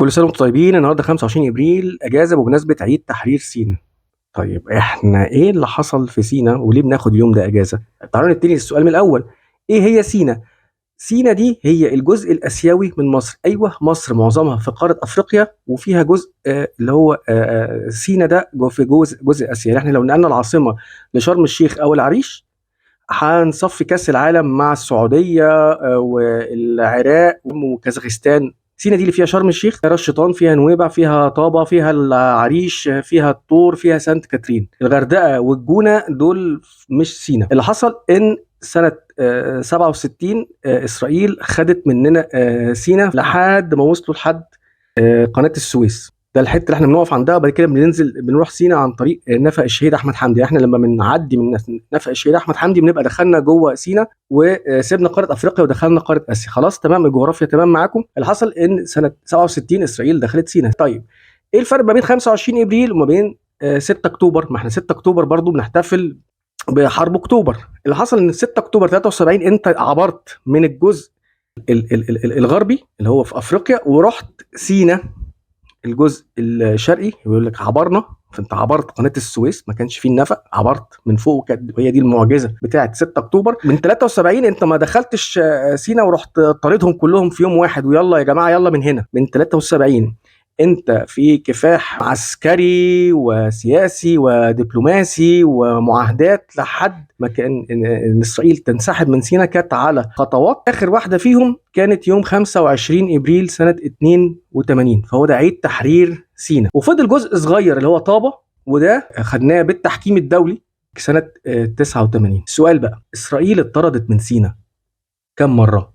كل سنة وانتم طيبين. النهارده 25 ابريل اجازة بمناسبة عيد تحرير سيناء. طيب احنا ايه اللي حصل في سيناء وليه بناخد اليوم ده اجازة؟ تعالوا نبتدي السؤال من الاول. ايه هي سيناء؟ سيناء دي هي الجزء الاسيوي من مصر. ايوه، مصر معظمها في قارة افريقيا وفيها جزء اللي هو سيناء ده في جزء اسيا. يعني احنا لو نقلنا العاصمة لشرم الشيخ او العريش هنصفي كأس العالم مع السعودية والعراق وكازاخستان. سينا دي اللي فيها شرم الشيخ، فيها راس شيطان، فيها نويبع، فيها طابة، فيها العريش، فيها الطور، فيها سانت كاترين. الغردقة والجونة دول مش سينا. اللي حصل ان سنة 67 إسرائيل خدت مننا سينا لحد ما وصلوا لحد قناة السويس. ده الحته اللي احنا بنقف عندها، وبعد كده بننزل بنروح سينا عن طريق نفق الشهيد احمد حمدي. احنا لما بنعدي من نفق الشهيد احمد حمدي بنبقى دخلنا جوه سينا وسيبنا قاره افريقيا ودخلنا قاره اسيا. خلاص تمام، الجغرافيا تمام معاكم. اللي حصل ان سنه 67 اسرائيل دخلت سينا. طيب ايه الفرق ما بين 25 ابريل وما بين 6 اكتوبر؟ ما احنا 6 اكتوبر برضو بنحتفل بحرب اكتوبر. اللي حصل ان 6 اكتوبر 73 انت عبرت من الجزء الغربي اللي هو في افريقيا ورحت سينا الجزء الشرقي. يقول لك عبرنا، فانت عبرت قناه السويس، ما كانش فيه النفق، عبرت من فوق. وهي دي المعجزه بتاعه 6 اكتوبر. من 73 انت ما دخلتش سينا ورحت طاردهم كلهم في يوم واحد ويلا يا جماعه يلا من هنا. من 73 انت في كفاح عسكري وسياسي ودبلوماسي ومعاهدات لحد ما كان إن اسرائيل تنسحب من سيناء. كانت على خطوات، اخر واحده فيهم كانت يوم 25 ابريل سنه 82. فهو ده عيد تحرير سيناء. وفضل جزء صغير اللي هو طابه، وده خدناه بالتحكيم الدولي سنه 89. السؤال بقى، اسرائيل اتطردت من سيناء كم مره؟